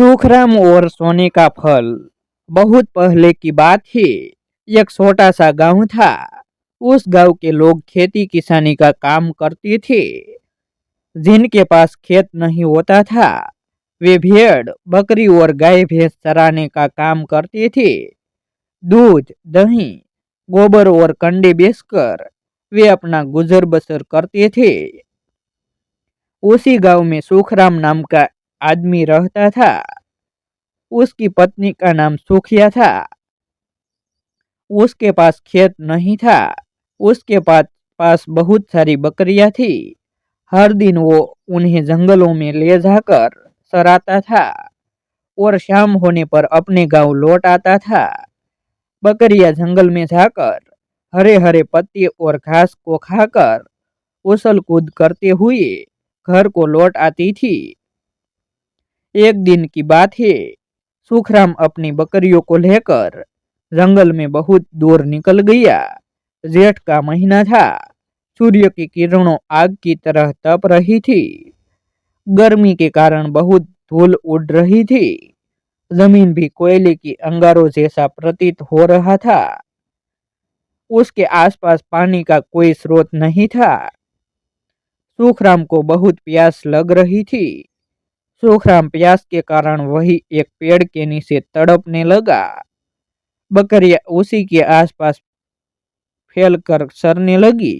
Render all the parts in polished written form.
सुखराम और सोने का फल। बहुत पहले की बात है। एक छोटा सा गांव था। उस गांव के लोग खेती किसानी का काम करते थे। जिनके पास खेत नहीं होता था वे भेड़ बकरी और गाय भैंस चराने का काम करते थे। दूध दही गोबर और कंडे बेचकर वे अपना गुजर बसर करते थे। उसी गांव में सुखराम नाम का आदमी रहता था। उसकी पत्नी का नाम सुखिया था। उसके पास खेत नहीं था। उसके पास बहुत सारी बकरियां थी। हर दिन वो उन्हें जंगलों में ले जाकर चराता था और शाम होने पर अपने गांव लौट आता था। बकरियां जंगल में जाकर हरे हरे पत्ते और घास को खाकर उछल कूद करते हुए घर को लौट आती थी। एक दिन की बात है। सुखराम अपनी बकरियों को लेकर जंगल में बहुत दूर निकल गया। जेठ का महीना था। सूर्य की किरणों आग की तरह तप रही थी। गर्मी के कारण बहुत धूल उड़ रही थी। जमीन भी कोयले की अंगारों जैसा प्रतीत हो रहा था। उसके आसपास पानी का कोई स्रोत नहीं था। सुखराम को बहुत प्यास लग रही थी। सुखराम प्यास के कारण वही एक पेड़ के नीचे तड़पने लगा। बकरियां उसी के आसपास फैलकर सड़ने लगी।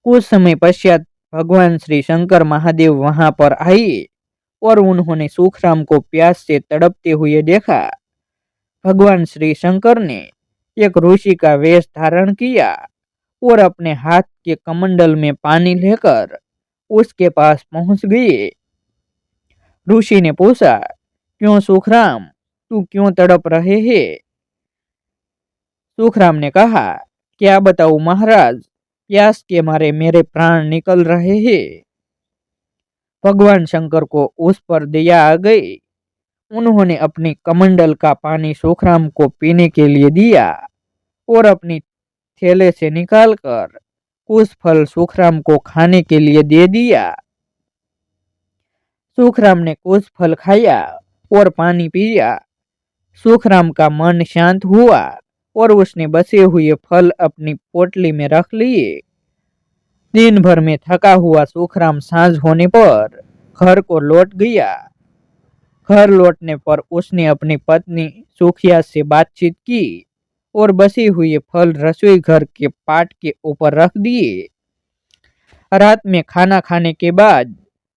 कुछ समय पश्चात भगवान श्री शंकर महादेव वहां पर आए और उन्होंने सुखराम को प्यास से तड़पते हुए देखा। भगवान श्री शंकर ने एक ऋषि का वेश धारण किया और अपने हाथ के कमंडल में पानी लेकर उसके पास पहुंच गए। ऋषि ने पूछा, क्यों सुखराम, तू क्यों तड़प रहे है? सुखराम ने कहा, क्या बताऊं महाराज, प्यास के मारे मेरे प्राण निकल रहे हैं। भगवान शंकर को उस पर दया आ गई। उन्होंने अपनी कमंडल का पानी सुखराम को पीने के लिए दिया और अपनी थैले से निकालकर कुछ फल सुखराम को खाने के लिए दे दिया। सुखराम ने कुछ फल खाया और पानी पिया। सुखराम का मन शांत हुआ और उसने बचे हुए फल अपनी पोटली में रख लिए। दिन भर में थका हुआ सुखराम सांझ होने पर घर को लौट गया। घर लौटने पर उसने अपनी पत्नी सुखिया से बातचीत की और बचे हुए फल रसोई घर के पाट के ऊपर रख दिए। रात में खाना खाने के बाद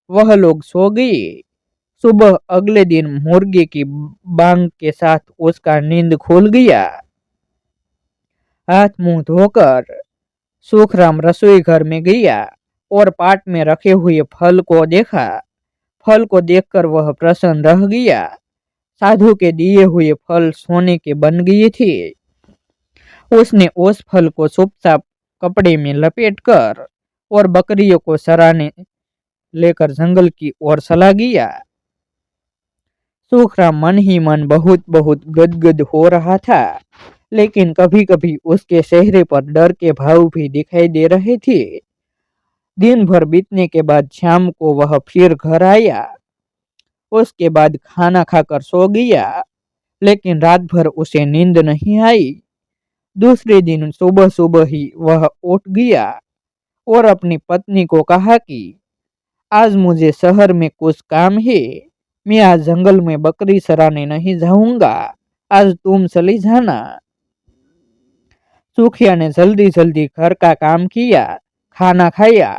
वह लोग सो गए। सुबह अगले दिन मुर्गे की बांग के साथ उसका नींद खुल गया। हाथ मुंह धोकर सुखराम रसोई घर में गया और पाट में रखे हुए फल को देखा। फल को देखकर वह प्रसन्न रह गया। साधु के दिए हुए फल सोने के बन गए थे। उसने उस फल को चुपचाप कपड़े में लपेटकर और बकरियों को चराने लेकर जंगल की ओर चला गया। सुखराम मन ही मन बहुत बहुत गदगद हो रहा था, लेकिन कभी कभी उसके चेहरे पर डर के भाव भी दिखाई दे रहे थे। दिन भर बीतने के बाद शाम को वह फिर घर आया। उसके बाद खाना खाकर सो गया, लेकिन रात भर उसे नींद नहीं आई। दूसरे दिन सुबह सुबह ही वह उठ गया और अपनी पत्नी को कहा कि आज मुझे शहर में कुछ काम है। मैं आज जंगल में बकरी चराने नहीं जाऊंगा। आज तुम चली जाना। सुखिया ने जल्दी जल्दी घर का काम किया, खाना खाया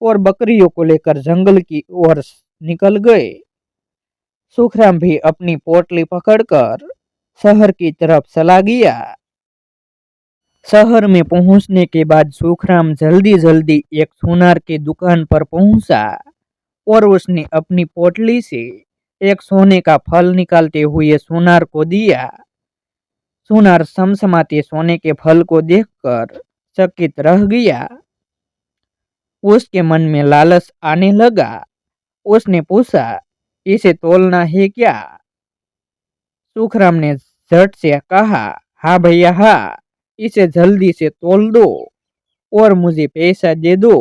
और बकरियों को लेकर जंगल की ओर निकल गए। सुखराम भी अपनी पोटली पकड़कर शहर की तरफ चला गया। शहर में पहुंचने के बाद सुखराम जल्दी जल्दी एक सुनार की दुकान पर पहुंचा और उसने अपनी पोटली से एक सोने का फल निकालते हुए सुनार को दिया। सुनार समसमाते सोने के फल को देखकर चकित रह गया। उसके मन में लालच आने लगा। उसने पूछा, इसे तोलना है क्या? सुखराम ने झट से कहा, हाँ भैया हाँ, इसे जल्दी से तोल दो और मुझे पैसा दे दो।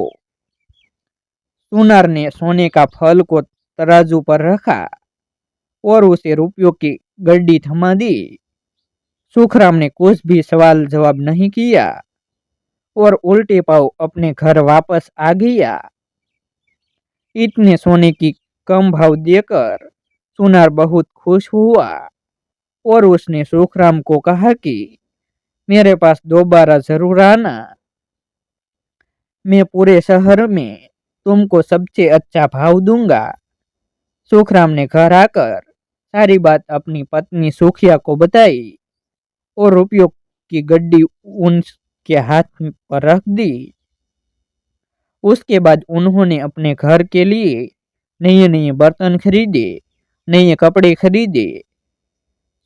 सुनार ने सोने का फल को तराजू पर रखा। और उसे रुपयों की गड्डी थमा दी। सुखराम ने कुछ भी सवाल जवाब नहीं किया और उल्टे पांव अपने घर वापस आ गया। इतने सोने की कम भाव देकर सुनार बहुत खुश हुआ और उसने सुखराम को कहा कि मेरे पास दोबारा जरूर आना, मैं पूरे शहर में तुमको सबसे अच्छा भाव दूंगा। सुखराम ने घर आकर सारी बात अपनी पत्नी सुखिया को बताई और रुपयों की गड्डी उनके हाथ पर रख दी। उसके बाद उन्होंने अपने घर के लिए नए नए बर्तन खरीदे, नए कपड़े खरीदे।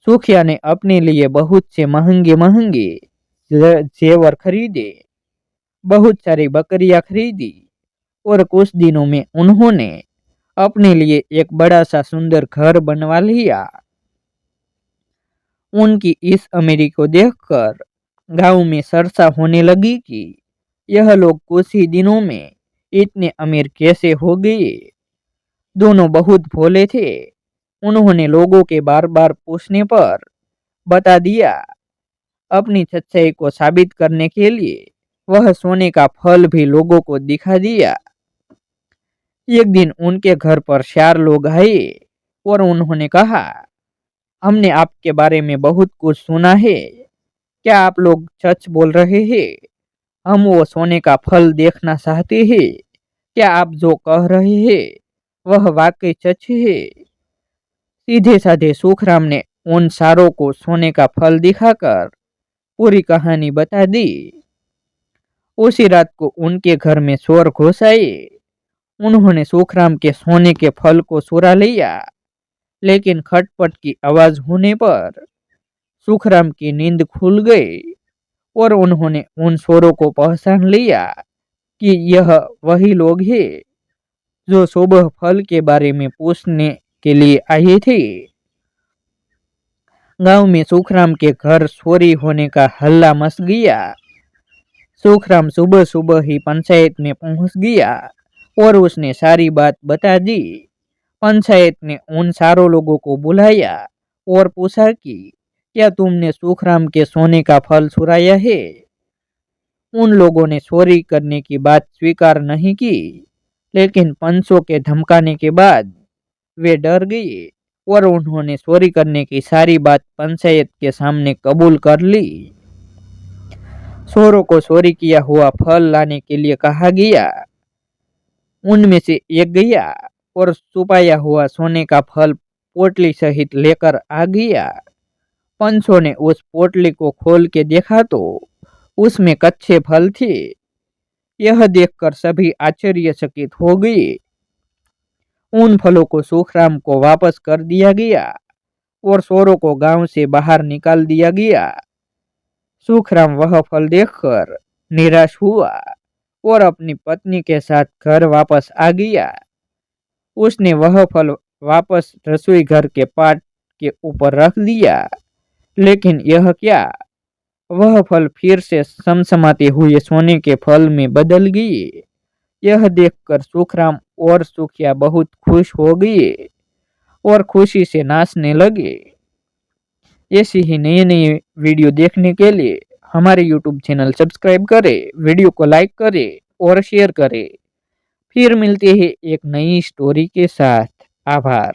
सुखिया ने अपने लिए बहुत से महंगे महंगे जेवर खरीदे, बहुत सारी बकरियां खरीदी और कुछ दिनों में उन्होंने अपने लिए एक बड़ा सा सुंदर घर बनवा लिया। उनकी इस अमीरी को देखकर गांव में चर्चा होने लगी कि यह लोग कुछ ही दिनों में इतने अमीर कैसे हो गए। दोनों बहुत भोले थे। उन्होंने लोगों के बार बार पूछने पर बता दिया। अपनी सच्चाई को साबित करने के लिए वह सोने का फल भी लोगों को दिखा दिया। एक दिन उनके घर पर 4 लोग आए और उन्होंने कहा, हमने आपके बारे में बहुत कुछ सुना है, क्या आप लोग सच बोल रहे हैं? हम वो सोने का फल देखना चाहते हैं। क्या आप जो कह रहे हैं वह वाकई सच है? सीधे साधे सुखराम ने उन सारों को सोने का फल दिखाकर पूरी कहानी बता दी। उसी रात को उनके घर में चोर घुस आए। उन्होंने सुखराम के सोने के फल को चुरा लिया, लेकिन खटपट की आवाज होने पर सुखराम की नींद खुल गई और उन्होंने उन चोरों को पहचान लिया कि यह वही लोग हैं जो सुबह फल के बारे में पूछने के लिए आए थे। गांव में सुखराम के घर चोरी होने का हल्ला मच गया। सुखराम सुबह सुबह ही पंचायत में पहुंच गया और उसने सारी बात बता दी। पंचायत ने उन सारों लोगों को बुलाया और पूछा कि क्या तुमने सुखराम के सोने का फल चुराया है? उन लोगों ने चोरी करने की बात स्वीकार नहीं की, लेकिन पंचों के धमकाने के बाद वे डर गए और उन्होंने चोरी करने की सारी बात पंचायत के सामने कबूल कर ली। चोरों को चोरी किया हुआ फल लाने के लिए कहा गया। उनमें से एक गया और छुपाया हुआ सोने का फल पोटली सहित लेकर आ गया। पंचों ने उस पोटली को खोल के देखा तो उसमें कच्चे फल थे। यह देखकर सभी आश्चर्यचकित हो गए। उन फलों को सुखराम को वापस कर दिया गया और चोरों को गांव से बाहर निकाल दिया गया। सुखराम वह फल देखकर निराश हुआ और अपनी पत्नी के साथ घर वापस आ गया। उसने वह फल वापस रसोई घर के पाट के ऊपर रख दिया, लेकिन यह क्या, वह फल फिर से समसमाते हुए सोने के फल में बदल गए। यह देखकर सुखराम और सुखिया बहुत खुश हो गए और खुशी से नाचने लगे। ऐसी ही नई नई वीडियो देखने के लिए हमारे YouTube चैनल सब्सक्राइब करें, वीडियो को लाइक करें और शेयर करें। फिर मिलते हैं एक नई स्टोरी के साथ। आभार।